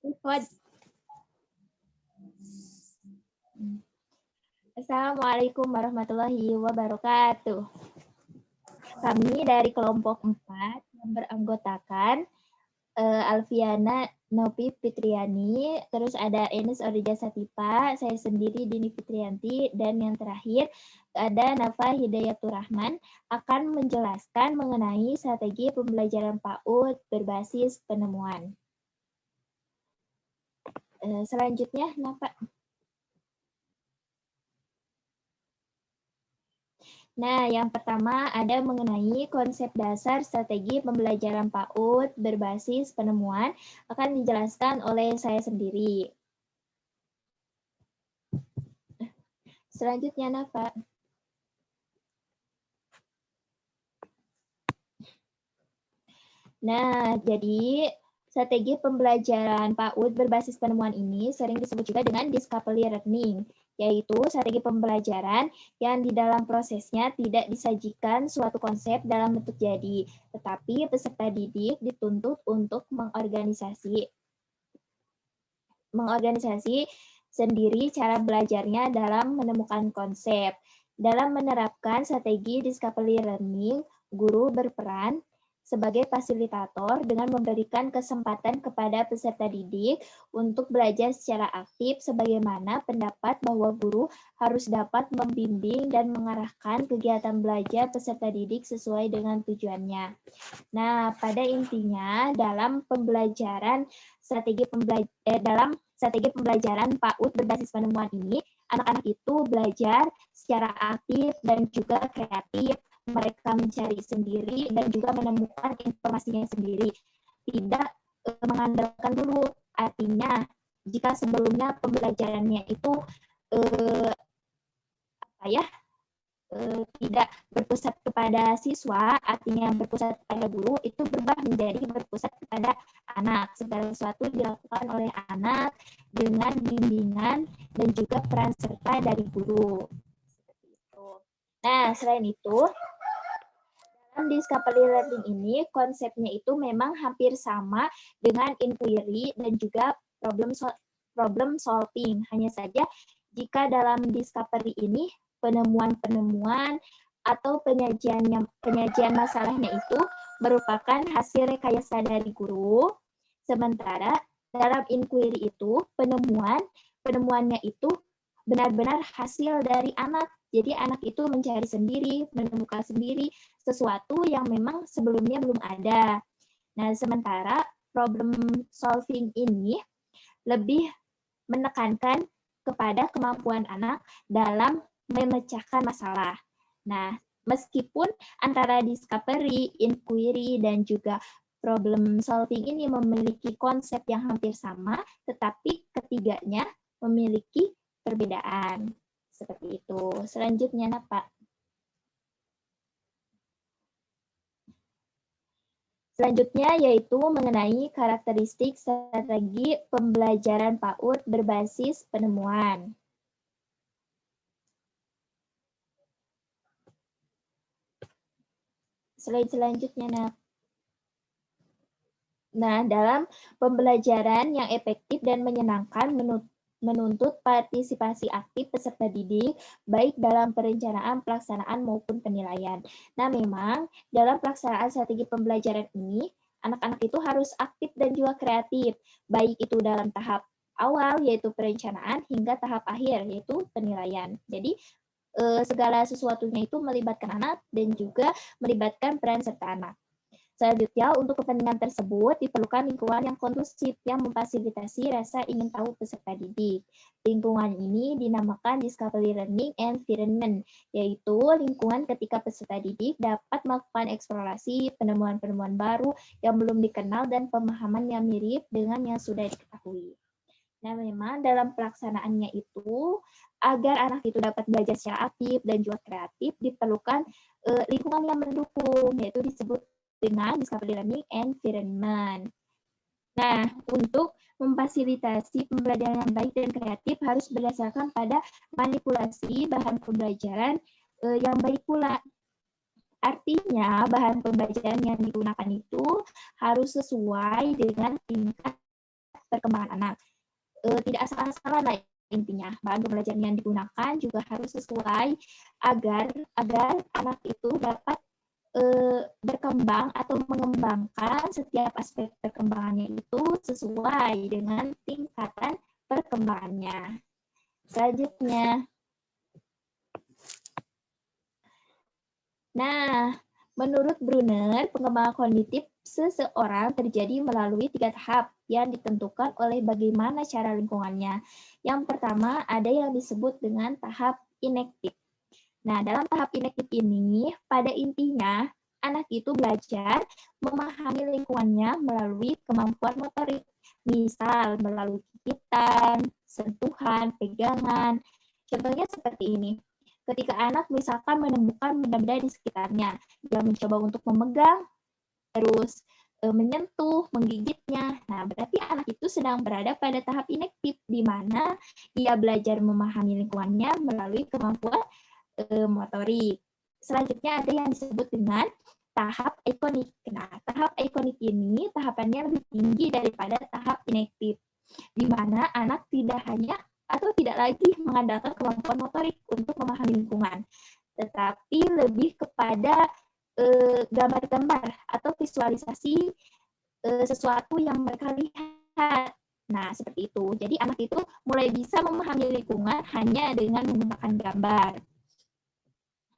What? Assalamualaikum warahmatullahi wabarakatuh. Kami dari kelompok 4 yang beranggotakan Alfiana Nopi Fitriani, terus ada Enes Orija Satipa, saya sendiri Dini Fitrianti, dan yang terakhir ada Nafa Hidayatur Rahman akan menjelaskan mengenai strategi pembelajaran PAUD berbasis penemuan. Selanjutnya, Nafa. Nah, yang pertama ada mengenai konsep dasar strategi pembelajaran PAUD berbasis penemuan akan dijelaskan oleh saya sendiri. Selanjutnya, Nafa. Nah, jadi strategi pembelajaran PAUD berbasis penemuan ini sering disebut juga dengan discovery learning, yaitu strategi pembelajaran yang di dalam prosesnya tidak disajikan suatu konsep dalam bentuk jadi, tetapi peserta didik dituntut untuk mengorganisasi sendiri cara belajarnya dalam menemukan konsep. Dalam menerapkan strategi discovery learning, guru berperan sebagai fasilitator dengan memberikan kesempatan kepada peserta didik untuk belajar secara aktif sebagaimana pendapat bahwa guru harus dapat membimbing dan mengarahkan kegiatan belajar peserta didik sesuai dengan tujuannya. Nah, pada intinya dalam pembelajaran strategi pembelajaran PAUD berbasis penemuan ini, anak-anak itu belajar secara aktif dan juga kreatif. Mereka mencari sendiri dan juga menemukan informasinya sendiri. Tidak mengandalkan dulu. Artinya, jika sebelumnya pembelajarannya itu tidak berpusat kepada siswa, artinya berpusat pada guru, itu berubah menjadi berpusat kepada anak. Segala sesuatu dilakukan oleh anak dengan bimbingan dan juga peran serta dari guru. Nah, selain itu, dalam discovery learning ini, konsepnya itu memang hampir sama dengan inquiry dan juga problem solving. Hanya saja, jika dalam discovery ini, penemuan-penemuan atau penyajian masalahnya itu merupakan hasil rekayasa dari guru, sementara dalam inquiry itu penemuannya itu benar-benar hasil dari anak. Jadi anak itu mencari sendiri, menemukan sendiri sesuatu yang memang sebelumnya belum ada. Nah, sementara problem solving ini lebih menekankan kepada kemampuan anak dalam memecahkan masalah. Nah, meskipun antara discovery, inquiry, dan juga problem solving ini memiliki konsep yang hampir sama, tetapi ketiganya memiliki perbedaan. Seperti itu. Selanjutnya, Pak. Selanjutnya yaitu mengenai karakteristik strategi pembelajaran PAUD berbasis penemuan. Slide selanjutnya, Nah, dalam pembelajaran yang efektif dan menyenangkan menuntut partisipasi aktif peserta didik, baik dalam perencanaan, pelaksanaan, maupun penilaian. Nah, memang dalam pelaksanaan strategi pembelajaran ini, anak-anak itu harus aktif dan juga kreatif, baik itu dalam tahap awal, yaitu perencanaan, hingga tahap akhir, yaitu penilaian. Jadi, segala sesuatunya itu melibatkan anak dan juga melibatkan peran serta anak. Selanjutnya, untuk kepentingan tersebut diperlukan lingkungan yang kondusif yang memfasilitasi rasa ingin tahu peserta didik. Lingkungan ini dinamakan discovery learning environment, yaitu lingkungan ketika peserta didik dapat melakukan eksplorasi, penemuan-penemuan baru yang belum dikenal, dan pemahaman yang mirip dengan yang sudah diketahui. Nah, memang dalam pelaksanaannya itu, agar anak itu dapat belajar secara aktif dan juga kreatif, diperlukan lingkungan yang mendukung, yaitu disebut dengan discovery learning environment. Nah, untuk memfasilitasi pembelajaran yang baik dan kreatif harus berdasarkan pada manipulasi bahan pembelajaran yang baik pula. Artinya, bahan pembelajaran yang digunakan itu harus sesuai dengan tingkat perkembangan anak. Tidak asal-asalan lah intinya. Bahan pembelajaran yang digunakan juga harus sesuai agar anak itu dapat berkembang atau mengembangkan setiap aspek perkembangannya itu sesuai dengan tingkatan perkembangannya. Selanjutnya, nah, menurut Brunner, pengembangan kognitif seseorang terjadi melalui 3 tahap yang ditentukan oleh bagaimana cara lingkungannya. Yang pertama, ada yang disebut dengan tahap inektif. Nah, dalam tahap inektif ini, pada intinya, anak itu belajar memahami lingkungannya melalui kemampuan motorik. Misal, melalui gigitan, sentuhan, pegangan. Contohnya seperti ini. Ketika anak misalkan menemukan benda-benda di sekitarnya, dia mencoba untuk memegang, terus menyentuh, menggigitnya. Nah, berarti anak itu sedang berada pada tahap inektif, di mana ia belajar memahami lingkungannya melalui kemampuan motorik. Selanjutnya ada yang disebut dengan tahap ikonik. Nah, tahap ikonik ini tahapannya lebih tinggi daripada tahap inektif, di mana anak tidak lagi mengandalkan kemampuan motorik untuk memahami lingkungan, tetapi lebih kepada gambar-gambar atau visualisasi sesuatu yang mereka lihat. Nah, seperti itu. Jadi anak itu mulai bisa memahami lingkungan hanya dengan menggunakan gambar.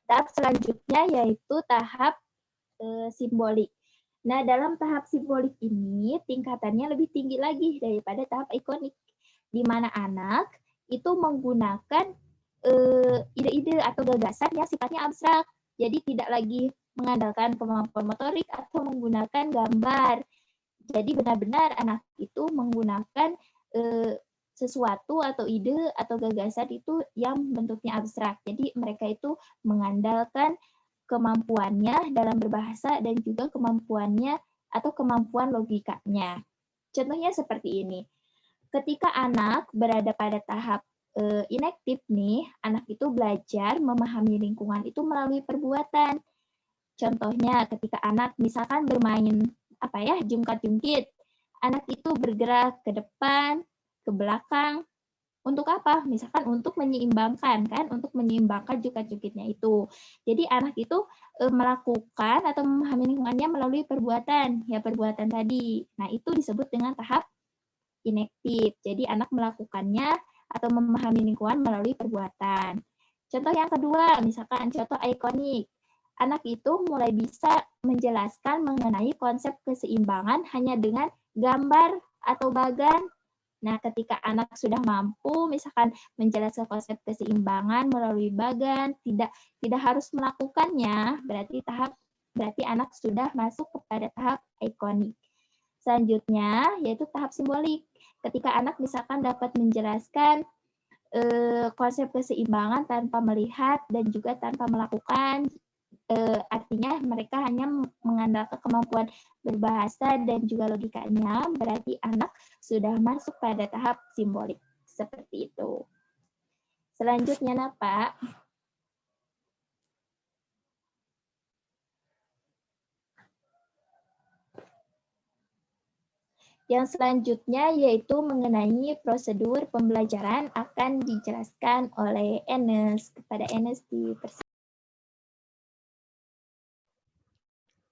Tahap selanjutnya yaitu tahap simbolik. Nah, dalam tahap simbolik ini tingkatannya lebih tinggi lagi daripada tahap ikonik, di mana anak itu menggunakan ide-ide atau gagasan yang sifatnya abstrak. Jadi tidak lagi mengandalkan kemampuan motorik atau menggunakan gambar. Jadi benar-benar anak itu menggunakan sesuatu atau ide atau gagasan itu yang bentuknya abstrak. Jadi mereka itu mengandalkan kemampuannya dalam berbahasa dan juga kemampuannya atau kemampuan logikanya. Contohnya seperti ini. Ketika anak berada pada tahap inektif nih, anak itu belajar memahami lingkungan itu melalui perbuatan. Contohnya ketika anak misalkan bermain jungkat-jungkit, anak itu bergerak ke depan, ke belakang. Untuk apa? Misalkan untuk menyeimbangkan jungkat-jungkitnya itu. Jadi anak itu melakukan atau memahami lingkungannya melalui perbuatan, ya perbuatan tadi. Nah, itu disebut dengan tahap inektif. Jadi anak melakukannya atau memahami lingkungan melalui perbuatan. Contoh yang kedua, misalkan contoh ikonik. Anak itu mulai bisa menjelaskan mengenai konsep keseimbangan hanya dengan gambar atau bagan. Nah, ketika anak sudah mampu misalkan menjelaskan konsep keseimbangan melalui bagan, tidak harus melakukannya, berarti anak sudah masuk kepada tahap ikonik. Selanjutnya yaitu tahap simbolik. Ketika anak misalkan dapat menjelaskan konsep keseimbangan tanpa melihat dan juga tanpa melakukan, artinya mereka hanya mengandalkan kemampuan berbahasa dan juga logikanya, berarti anak sudah masuk pada tahap simbolik. Seperti itu. Selanjutnya, Pak. Yang selanjutnya yaitu mengenai prosedur pembelajaran akan dijelaskan oleh Enes. Kepada Enes dipersilakan.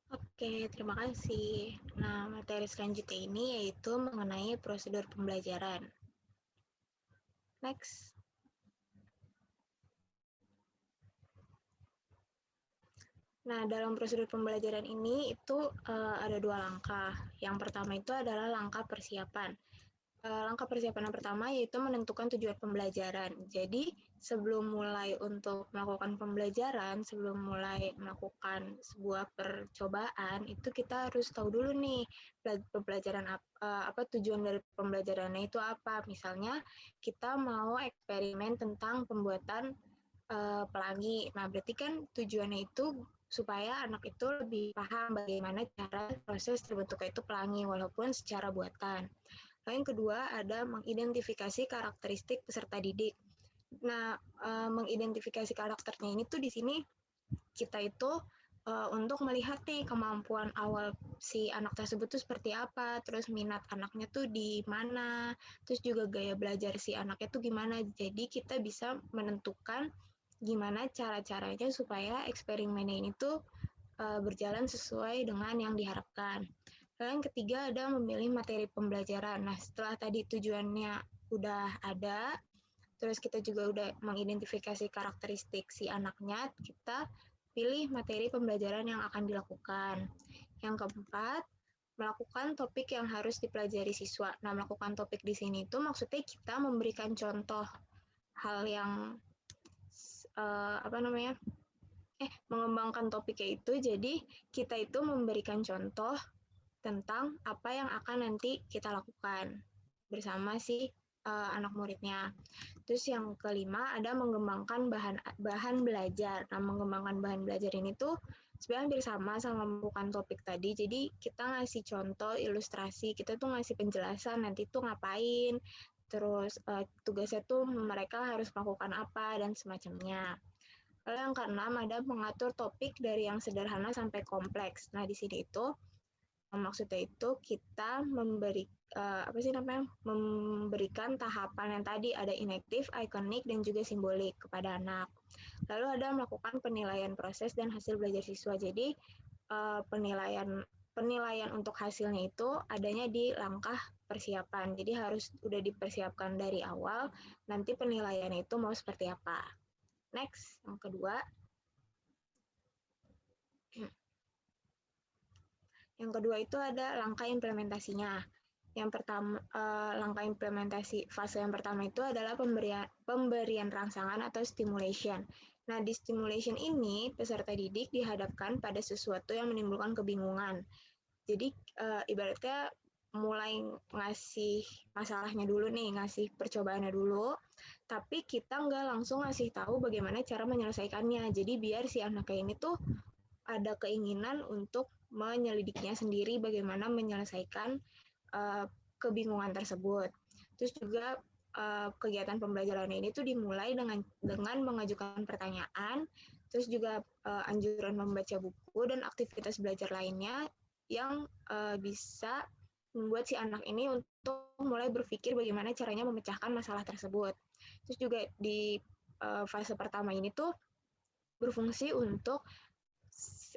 Oke, terima kasih. Nah, materi selanjutnya ini yaitu mengenai prosedur pembelajaran. Next. Nah, dalam prosedur pembelajaran ini itu ada 2 langkah. Yang pertama itu adalah langkah persiapan. Langkah persiapan yang pertama yaitu menentukan tujuan pembelajaran. Jadi, sebelum mulai untuk melakukan pembelajaran, sebelum mulai melakukan sebuah percobaan, itu kita harus tahu dulu nih pembelajaran apa tujuan dari pembelajarannya itu apa. Misalnya, kita mau eksperimen tentang pembuatan pelangi. Nah, berarti kan tujuannya itu supaya anak itu lebih paham bagaimana cara proses terbentuknya itu pelangi walaupun secara buatan. Lalu yang kedua ada mengidentifikasi karakteristik peserta didik. Nah, mengidentifikasi karakternya ini tuh di sini kita itu untuk melihat nih kemampuan awal si anak tersebut tuh seperti apa, terus minat anaknya tuh di mana, terus juga gaya belajar si anaknya tuh gimana. Jadi kita bisa menentukan gimana cara-caranya supaya eksperimennya ini tuh berjalan sesuai dengan yang diharapkan. Lalu yang ketiga ada memilih materi pembelajaran. Nah, setelah tadi tujuannya udah ada, terus kita juga udah mengidentifikasi karakteristik si anaknya, kita pilih materi pembelajaran yang akan dilakukan. Yang keempat, melakukan topik yang harus dipelajari siswa. Nah, melakukan topik di sini itu maksudnya kita memberikan contoh hal yang mengembangkan topiknya itu. Jadi kita itu memberikan contoh tentang apa yang akan nanti kita lakukan bersama si anak muridnya. Terus yang kelima ada mengembangkan bahan belajar. Nah, mengembangkan bahan belajar ini tuh sebenarnya hampir sama melakukan topik tadi. Jadi kita ngasih contoh, ilustrasi, kita tuh ngasih penjelasan nanti tuh ngapain, terus tugasnya tuh mereka harus melakukan apa dan semacamnya. Lalu yang keenam ada mengatur topik dari yang sederhana sampai kompleks. Nah, di sini itu maksudnya itu kita memberikan tahapan yang tadi ada inaktif, ikonik, dan juga simbolik kepada anak. Lalu ada melakukan penilaian proses dan hasil belajar siswa. Jadi penilaian untuk hasilnya itu adanya di langkah persiapan. Jadi harus udah dipersiapkan dari awal, nanti penilaian itu mau seperti apa. Next, yang kedua. Yang kedua itu ada langkah implementasinya. Yang pertama, langkah implementasi fase yang pertama itu adalah pemberian rangsangan atau stimulation. Nah, di stimulation ini peserta didik dihadapkan pada sesuatu yang menimbulkan kebingungan. Jadi ibaratnya mulai ngasih masalahnya dulu nih, ngasih percobaannya dulu, tapi kita nggak langsung ngasih tahu bagaimana cara menyelesaikannya. Jadi biar si anaknya ini tuh ada keinginan untuk menyelidiknya sendiri bagaimana menyelesaikan kebingungan tersebut. Terus juga kegiatan pembelajaran ini tuh dimulai dengan mengajukan pertanyaan, terus juga anjuran membaca buku dan aktivitas belajar lainnya yang bisa membuat si anak ini untuk mulai berpikir bagaimana caranya memecahkan masalah tersebut. Terus juga di fase pertama ini tuh berfungsi untuk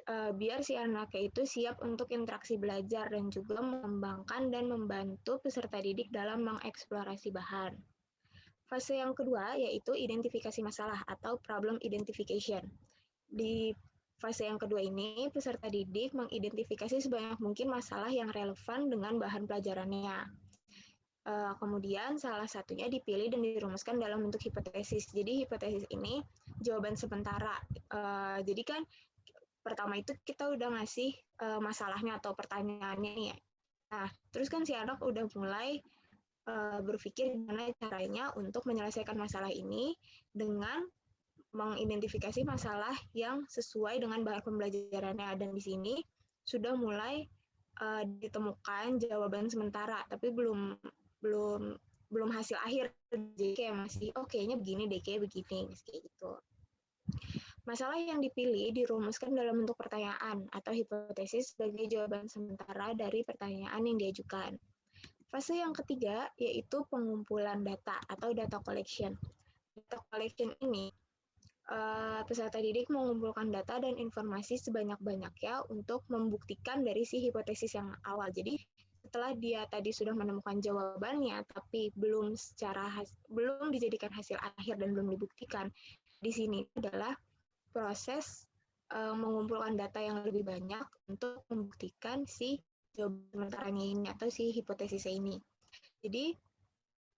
biar si anaknya itu siap untuk interaksi belajar dan juga mengembangkan dan membantu peserta didik dalam mengeksplorasi bahan. Fase yang kedua yaitu identifikasi masalah atau problem identification. Di fase yang kedua ini, peserta didik mengidentifikasi sebanyak mungkin masalah yang relevan dengan bahan pelajarannya. Kemudian salah satunya dipilih dan dirumuskan dalam bentuk hipotesis. Jadi hipotesis ini jawaban sementara. Jadi kan pertama itu kita udah ngasih masalahnya atau pertanyaannya nih ya. Nah, terus kan si anak udah mulai berpikir gimana caranya untuk menyelesaikan masalah ini dengan mengidentifikasi masalah yang sesuai dengan bahan pembelajarannya. Dan di sini sudah mulai ditemukan jawaban sementara, tapi belum hasil akhir. Jadi kayak masih kayaknya begini deh, kayak begini, kayak gitu. Masalah yang dipilih dirumuskan dalam bentuk pertanyaan atau hipotesis sebagai jawaban sementara dari pertanyaan yang diajukan. Fase yang ketiga yaitu pengumpulan data atau data collection. Data collection ini peserta didik mengumpulkan data dan informasi sebanyak-banyaknya untuk membuktikan dari si hipotesis yang awal. Jadi setelah dia tadi sudah menemukan jawabannya tapi belum dijadikan hasil akhir dan belum dibuktikan, di sini adalah proses mengumpulkan data yang lebih banyak untuk membuktikan si jawaban sementaranya ini atau si hipotesisnya ini. Jadi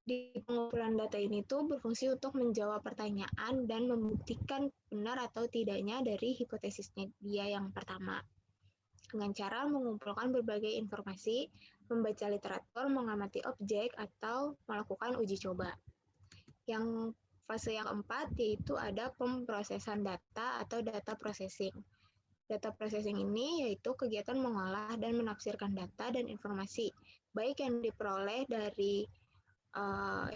di pengumpulan data ini tuh berfungsi untuk menjawab pertanyaan dan membuktikan benar atau tidaknya dari hipotesisnya dia yang pertama. Dengan cara mengumpulkan berbagai informasi, membaca literatur, mengamati objek, atau melakukan uji coba. Yang fase yang keempat yaitu ada pemrosesan data atau data processing. Data processing ini yaitu kegiatan mengolah dan menafsirkan data dan informasi, baik yang diperoleh dari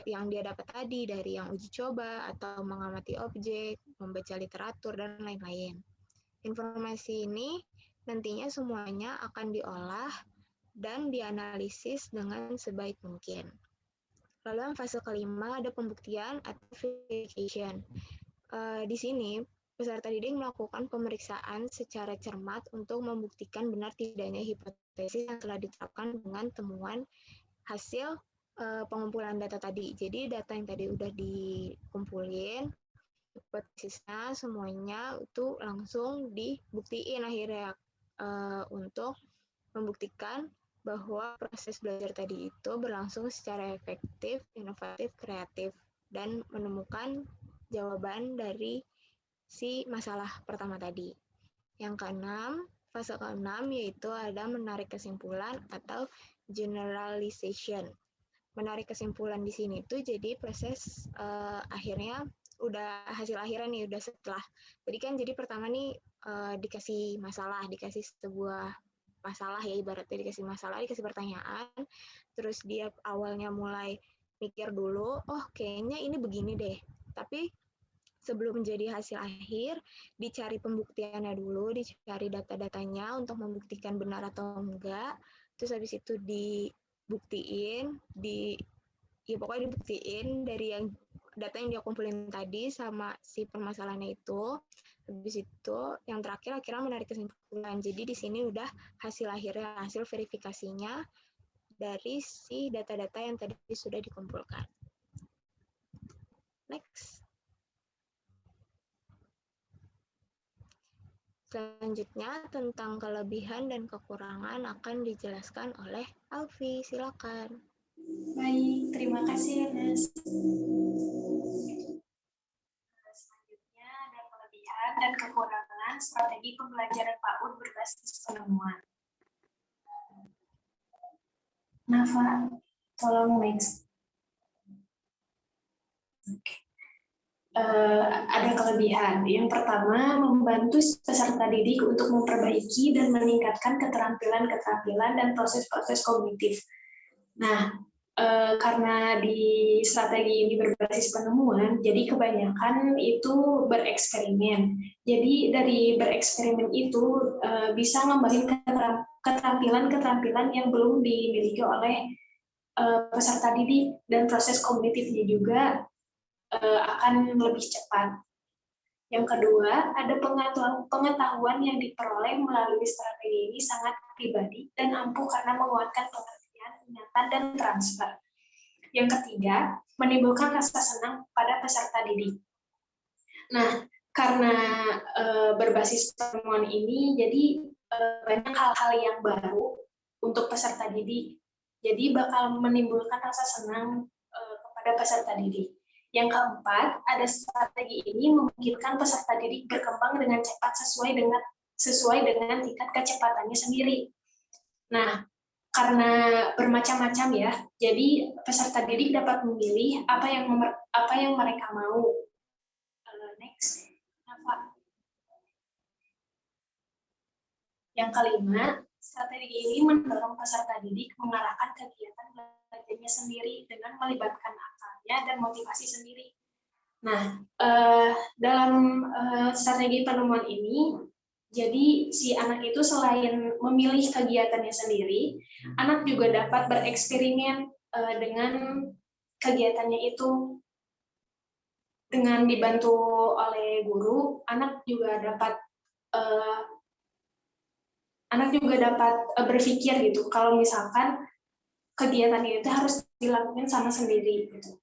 yang dia dapat tadi, dari yang uji coba, atau mengamati objek, membaca literatur, dan lain-lain. Informasi ini nantinya semuanya akan diolah dan dianalisis dengan sebaik mungkin. Lalu yang fase kelima ada pembuktian atau verification. Di sini peserta didik melakukan pemeriksaan secara cermat untuk membuktikan benar tidaknya hipotesis yang telah ditetapkan dengan temuan hasil pengumpulan data tadi. Jadi data yang tadi udah dikumpulin, hipotesisnya semuanya itu langsung dibuktiin akhirnya untuk membuktikan bahwa proses belajar tadi itu berlangsung secara efektif, inovatif, kreatif, dan menemukan jawaban dari si masalah pertama tadi. Yang keenam, fase keenam yaitu ada menarik kesimpulan atau generalization. Menarik kesimpulan di sini tuh jadi proses akhirnya udah hasil akhirnya nih udah setelah. Jadi pertama nih dikasih masalah, dikasih sebuah masalah ya, ibaratnya dikasih masalah, dikasih pertanyaan, terus dia awalnya mulai mikir dulu, oh kayaknya ini begini deh. Tapi sebelum menjadi hasil akhir, dicari pembuktiannya dulu, dicari data-datanya untuk membuktikan benar atau enggak. Terus habis itu dibuktiin, ya pokoknya dibuktiin dari yang data yang dia kumpulin tadi sama si permasalahannya itu. Habis itu yang terakhir akhirnya menarik kesimpulan. Jadi di sini udah hasil akhirnya, hasil verifikasinya dari si data-data yang tadi sudah dikumpulkan. Next. Selanjutnya tentang kelebihan dan kekurangan akan dijelaskan oleh Alfi. Silakan. Baik, terima kasih Mas. Selanjutnya ada kelebihan dan kekurangan strategi pembelajaran PAUD berbasis penemuan. Nafa, tolong next. Ada kelebihan. Yang pertama, membantu peserta didik untuk memperbaiki dan meningkatkan keterampilan-keterampilan dan proses-proses kognitif. Nah, karena di strategi ini berbasis penemuan, jadi kebanyakan itu bereksperimen. Jadi dari bereksperimen itu bisa ngembangin keterampilan-keterampilan yang belum dimiliki oleh peserta didik, dan proses kognitifnya juga akan lebih cepat. Yang kedua, ada pengetahuan yang diperoleh melalui strategi ini sangat pribadi dan ampuh karena menguatkan pengertian, ingatan, dan transfer. Yang ketiga, menimbulkan rasa senang pada peserta didik. Nah, karena berbasis penemuan ini, jadi banyak hal-hal yang baru untuk peserta didik. Jadi bakal menimbulkan rasa senang kepada peserta didik. Yang keempat, ada strategi ini memungkinkan peserta didik berkembang dengan cepat sesuai dengan tingkat kecepatannya sendiri. Nah, karena bermacam-macam ya, jadi peserta didik dapat memilih apa yang mereka mau. Next, apa? Yang kelima, strategi ini mendorong peserta didik mengarahkan kegiatan belajarnya sendiri dengan melibatkan akalnya dan motivasi sendiri. Nah, dalam strategi penemuan ini, jadi si anak itu selain memilih kegiatannya sendiri, anak juga dapat bereksperimen dengan kegiatannya itu. Dengan dibantu oleh guru, anak juga dapat berpikir gitu, kalau misalkan kegiatannya itu harus dilakukan sama sendiri gitu.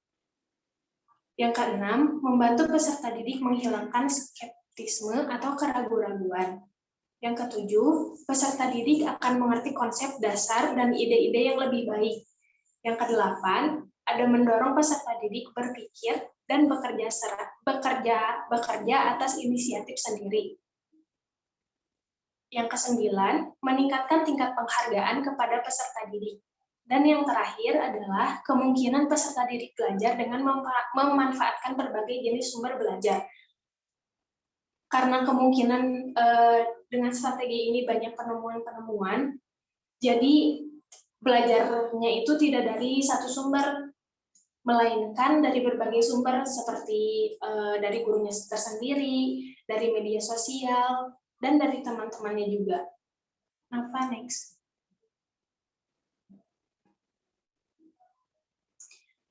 Yang keenam, membantu peserta didik menghilangkan skeptisme atau keraguan-raguan. Yang ketujuh, peserta didik akan mengerti konsep dasar dan ide-ide yang lebih baik. Yang kedelapan, ada mendorong peserta didik berpikir dan bekerja atas inisiatif sendiri. Yang kesembilan, meningkatkan tingkat penghargaan kepada peserta didik. Dan yang terakhir adalah kemungkinan peserta didik belajar dengan memanfaatkan berbagai jenis sumber belajar. Karena kemungkinan dengan strategi ini banyak penemuan-penemuan, jadi belajarnya itu tidak dari satu sumber, melainkan dari berbagai sumber seperti dari gurunya tersendiri, dari media sosial, dan dari teman-temannya juga. Nafa, next.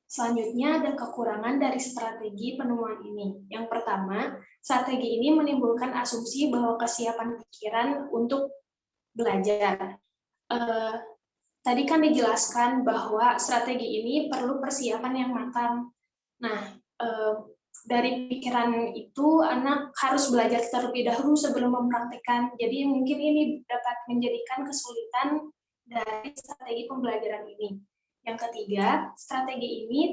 Selanjutnya ada kekurangan dari strategi penemuan ini. Yang pertama, strategi ini menimbulkan asumsi bahwa kesiapan pikiran untuk belajar. Tadi kan dijelaskan bahwa strategi ini perlu persiapan yang matang. Nah, dari pikiran itu anak harus belajar terlebih dahulu sebelum mempraktikkan. Jadi mungkin ini dapat menjadikan kesulitan dari strategi pembelajaran ini. Yang ketiga, strategi ini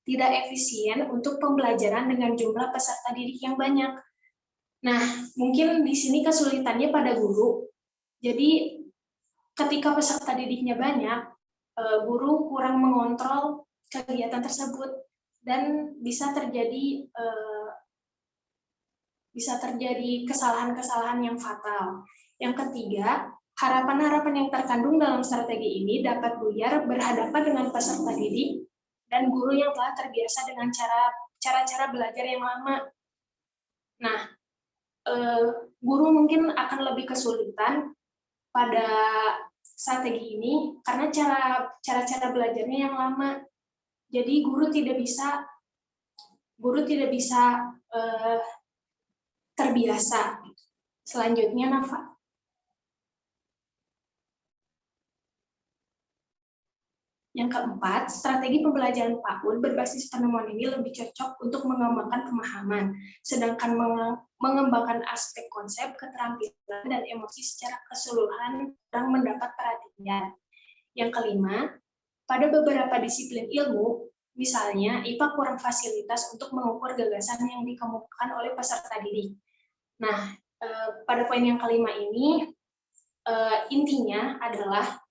tidak efisien untuk pembelajaran dengan jumlah peserta didik yang banyak. Nah, mungkin di sini kesulitannya pada guru. Jadi ketika peserta didiknya banyak, guru kurang mengontrol kegiatan tersebut dan bisa terjadi kesalahan-kesalahan yang fatal. Yang ketiga, harapan-harapan yang terkandung dalam strategi ini dapat buyar berhadapan dengan peserta didik dan guru yang telah terbiasa dengan cara-cara belajar yang lama. Nah, guru mungkin akan lebih kesulitan pada strategi ini karena cara-cara belajarnya yang lama. Jadi guru tidak bisa terbiasa. Selanjutnya, Nafa. Yang keempat, strategi pembelajaran PAUD berbasis penemuan ini lebih cocok untuk mengembangkan pemahaman, sedangkan mengembangkan aspek konsep, keterampilan, dan emosi secara keseluruhan kurang mendapat perhatian. Yang kelima, pada beberapa disiplin ilmu, misalnya IPA kurang fasilitas untuk mengukur gagasan yang dikemukakan oleh peserta didik. Nah, pada poin yang kelima ini, intinya adalah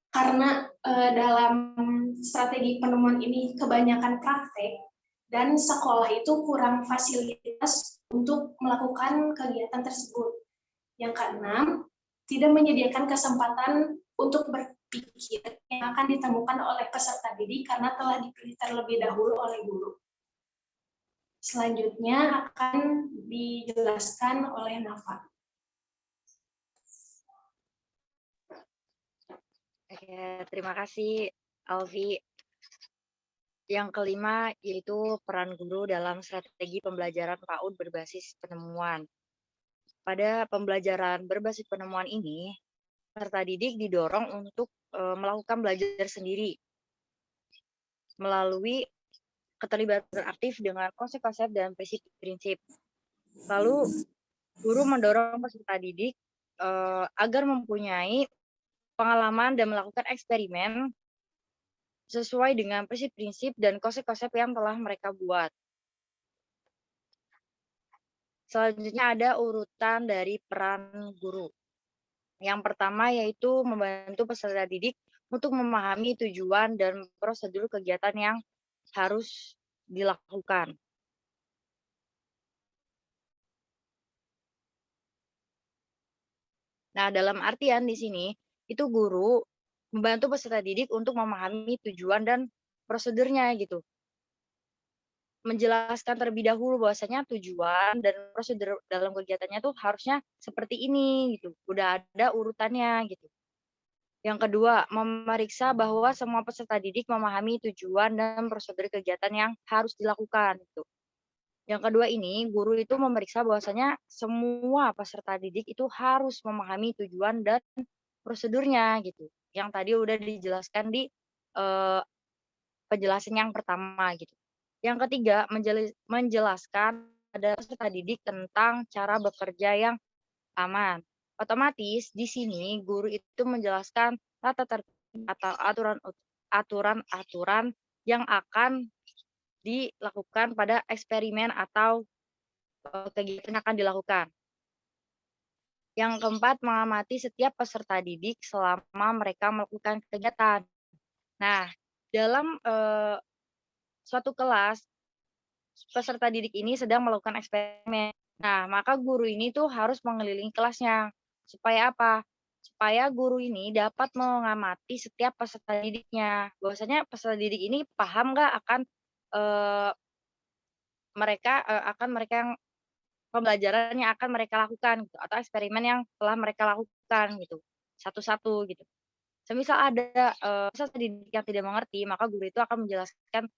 karena dalam strategi penemuan ini kebanyakan praktek dan sekolah itu kurang fasilitas untuk melakukan kegiatan tersebut. Yang keenam, tidak menyediakan kesempatan untuk berpikir yang akan ditemukan oleh peserta didik karena telah dipilih terlebih dahulu oleh guru. Selanjutnya akan dijelaskan oleh Nafa. Oke, terima kasih Alfi. Yang kelima yaitu peran guru dalam strategi pembelajaran PAUD berbasis penemuan. Pada pembelajaran berbasis penemuan ini, peserta didik didorong untuk melakukan belajar sendiri melalui keterlibatan aktif dengan konsep-konsep dan prinsip-prinsip. Lalu, guru mendorong peserta didik agar mempunyai pengalaman dan melakukan eksperimen sesuai dengan prinsip-prinsip dan konsep-konsep yang telah mereka buat. Selanjutnya ada urutan dari peran guru. Yang pertama yaitu membantu peserta didik untuk memahami tujuan dan prosedur kegiatan yang harus dilakukan. Nah, dalam artian di sini, itu guru membantu peserta didik untuk memahami tujuan dan prosedurnya gitu. Menjelaskan terlebih dahulu bahwasanya tujuan dan prosedur dalam kegiatannya tuh harusnya seperti ini gitu. Udah ada urutannya gitu. Yang kedua, memeriksa bahwa semua peserta didik memahami tujuan dan prosedur kegiatan yang harus dilakukan gitu. Yang kedua ini, guru itu memeriksa bahwasanya semua peserta didik itu harus memahami tujuan dan prosedurnya gitu. Yang tadi udah dijelaskan di penjelasan yang pertama gitu. Yang ketiga, menjelaskan pada peserta didik tentang cara bekerja yang aman. Otomatis di sini guru itu menjelaskan tata tertib atau aturan-aturan yang akan dilakukan pada eksperimen atau kegiatan yang akan dilakukan. Yang keempat, mengamati setiap peserta didik selama mereka melakukan kegiatan. Nah, dalam suatu kelas, peserta didik ini sedang melakukan eksperimen. Nah, maka guru ini tuh harus mengelilingi kelasnya. Supaya apa? Supaya guru ini dapat mengamati setiap peserta didiknya. Bahwasanya peserta didik ini paham nggak akan mereka yang pembelajaran yang akan mereka lakukan gitu, atau eksperimen yang telah mereka lakukan gitu, satu-satu gitu. Semisal ada peserta didik yang tidak mengerti, maka guru itu akan menjelaskan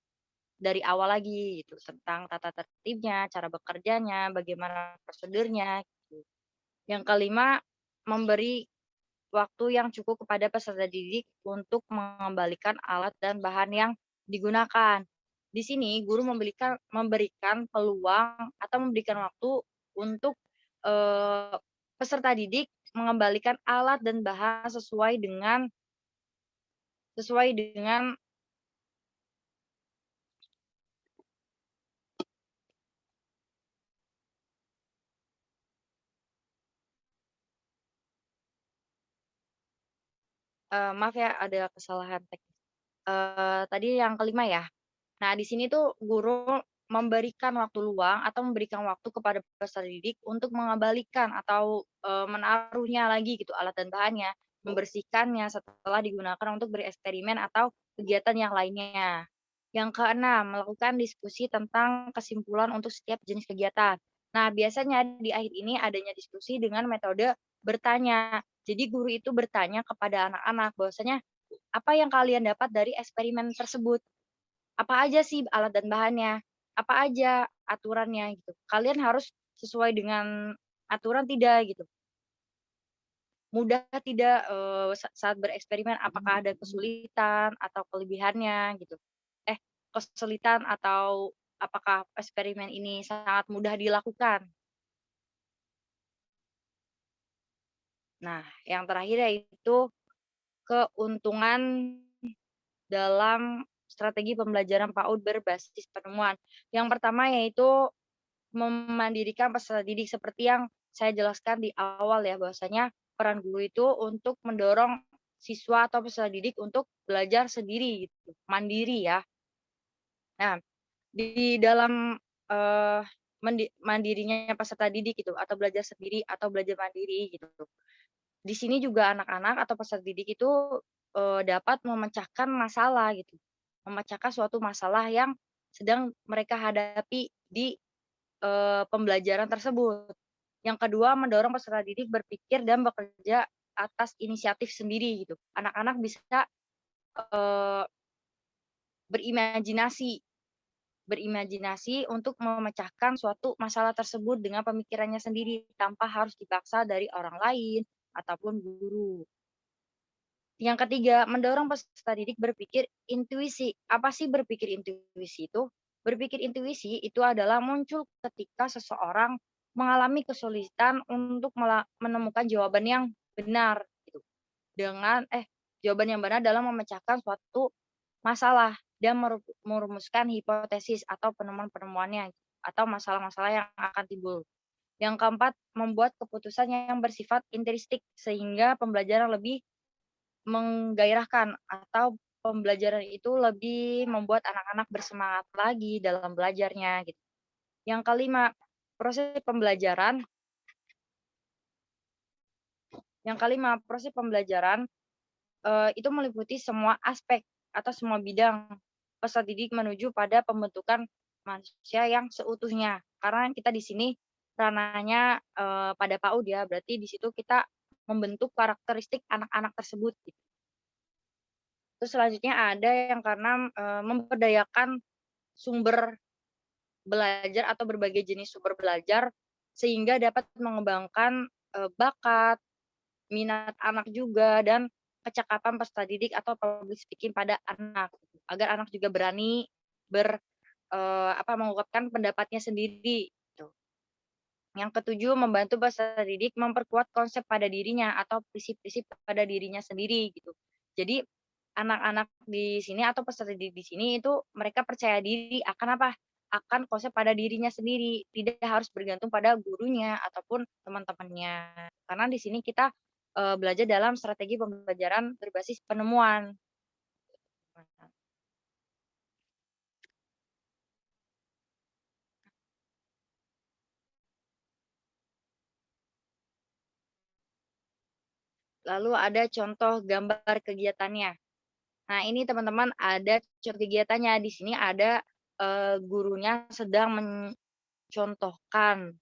dari awal lagi gitu, tentang tata tertibnya, cara bekerjanya, bagaimana prosedurnya gitu. Yang kelima, memberi waktu yang cukup kepada peserta didik untuk mengembalikan alat dan bahan yang digunakan. Di sini guru memberikan peluang atau memberikan waktu untuk eh, peserta didik mengembalikan alat dan bahan sesuai dengan maaf ya ada kesalahan teknis. Tadi yang kelima ya. Nah, di sini tuh guru memberikan waktu luang atau memberikan waktu kepada peserta didik untuk mengembalikan atau menaruhnya lagi gitu alat dan bahannya, membersihkannya setelah digunakan untuk bereksperimen atau kegiatan yang lainnya. Yang keenam, melakukan diskusi tentang kesimpulan untuk setiap jenis kegiatan. Nah, biasanya di akhir ini adanya diskusi dengan metode bertanya. Jadi guru itu bertanya kepada anak-anak bahwasanya apa yang kalian dapat dari eksperimen tersebut? Apa aja sih alat dan bahannya? Apa aja aturannya gitu? Kalian harus sesuai dengan aturan tidak gitu? Mudah tidak saat bereksperimen? Apakah ada kesulitan atau kelebihannya gitu? Kesulitan atau apakah eksperimen ini sangat mudah dilakukan? Nah, yang terakhir yaitu keuntungan dalam strategi pembelajaran PAUD berbasis penemuan. Yang pertama yaitu memandirikan peserta didik seperti yang saya jelaskan di awal ya, bahwasanya peran guru itu untuk mendorong siswa atau peserta didik untuk belajar sendiri gitu, mandiri ya. Nah, di dalam mandirinya peserta didik gitu atau belajar sendiri atau belajar mandiri gitu. Di sini juga anak-anak atau peserta didik itu dapat memecahkan masalah gitu, memecahkan suatu masalah yang sedang mereka hadapi di pembelajaran tersebut. Yang kedua, mendorong peserta didik berpikir dan bekerja atas inisiatif sendiri gitu. Anak-anak bisa eee, berimajinasi berimajinasi untuk memecahkan suatu masalah tersebut dengan pemikirannya sendiri tanpa harus dipaksa dari orang lain ataupun guru. Yang ketiga, mendorong peserta didik berpikir intuisi. Apa sih berpikir intuisi itu? Berpikir intuisi itu adalah muncul ketika seseorang mengalami kesulitan untuk menemukan jawaban yang benar gitu. Jawaban yang benar dalam memecahkan suatu masalah dan merumuskan hipotesis atau penemuan-penemuannya atau masalah-masalah yang akan timbul. Yang keempat, membuat keputusan yang bersifat intrinsik sehingga pembelajaran lebih menggairahkan atau pembelajaran itu lebih membuat anak-anak bersemangat lagi dalam belajarnya gitu. Yang kelima, proses pembelajaran proses pembelajaran itu meliputi semua aspek atau semua bidang peserta didik menuju pada pembentukan manusia yang seutuhnya. Karena kita di sini ranahnya pada PAUD ya, berarti di situ kita membentuk karakteristik anak-anak tersebut gitu. Terus selanjutnya ada yang karena memberdayakan sumber belajar atau berbagai jenis sumber belajar sehingga dapat mengembangkan bakat, minat anak juga dan kecakapan peserta didik atau public speaking pada anak agar anak juga berani mengungkapkan pendapatnya sendiri gitu. Yang ketujuh, membantu peserta didik memperkuat konsep pada dirinya atau prinsip-prinsip pada dirinya sendiri gitu. Jadi anak-anak di sini atau peserta didik di sini itu mereka percaya diri akan apa? Akan konsep pada dirinya sendiri, tidak harus bergantung pada gurunya ataupun teman-temannya. Karena di sini kita belajar dalam strategi pembelajaran berbasis penemuan. Lalu ada contoh gambar kegiatannya. Nah, ini teman-teman ada contoh kegiatannya. Di sini ada gurunya sedang mencontohkan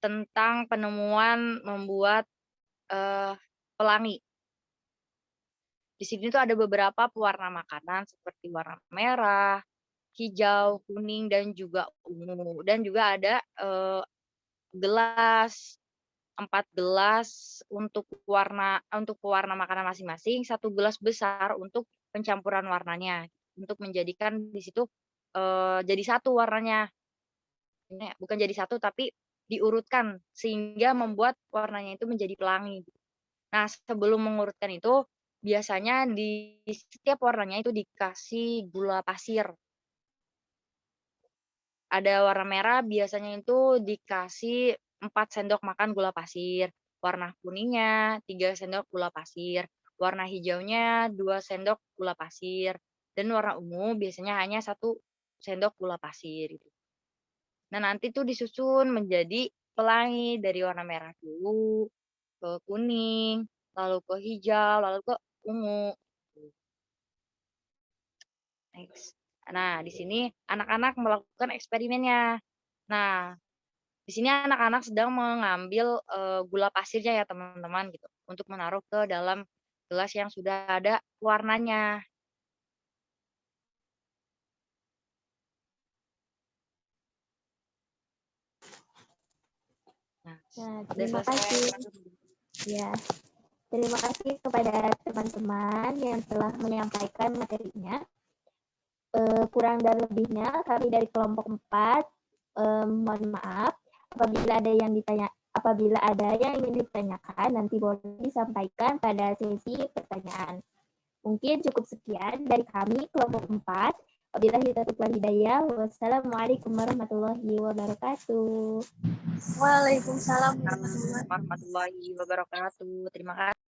tentang penemuan membuat pelangi. Di sini tuh ada beberapa pewarna makanan seperti warna merah, hijau, kuning, dan juga ungu. Dan juga ada gelas, 4 gelas untuk pewarna makanan masing-masing, 1 gelas besar untuk pencampuran warnanya, untuk menjadikan di situ jadi satu warnanya. Bukan jadi satu, tapi diurutkan sehingga membuat warnanya itu menjadi pelangi. Nah, sebelum mengurutkan itu, biasanya di setiap warnanya itu dikasih gula pasir. Ada warna merah biasanya itu dikasih 4 sendok makan gula pasir, warna kuningnya 3 sendok gula pasir, warna hijaunya 2 sendok gula pasir, dan warna ungu biasanya hanya 1 sendok gula pasir gitu. Nah, nanti tuh disusun menjadi pelangi dari warna merah dulu, ke kuning, lalu ke hijau, lalu ke ungu. Next. Nah, di sini anak-anak melakukan eksperimennya. Nah, di sini anak-anak sedang mengambil gula pasirnya ya teman-teman gitu, untuk menaruh ke dalam gelas yang sudah ada warnanya. Nah, Nah, udah terima selesai. kasih. Ya, terima kasih kepada teman-teman yang telah menyampaikan materinya. Kurang dan lebihnya kami dari kelompok 4 mohon maaf apabila ada yang ingin ditanyakan nanti boleh disampaikan pada sesi pertanyaan. Mungkin cukup sekian dari kami kelompok 4. Wabillahi taufiq wal hidayah. Wassalamualaikum warahmatullahi wabarakatuh. Waalaikumsalam Warahmatullahi wabarakatuh. Terima kasih.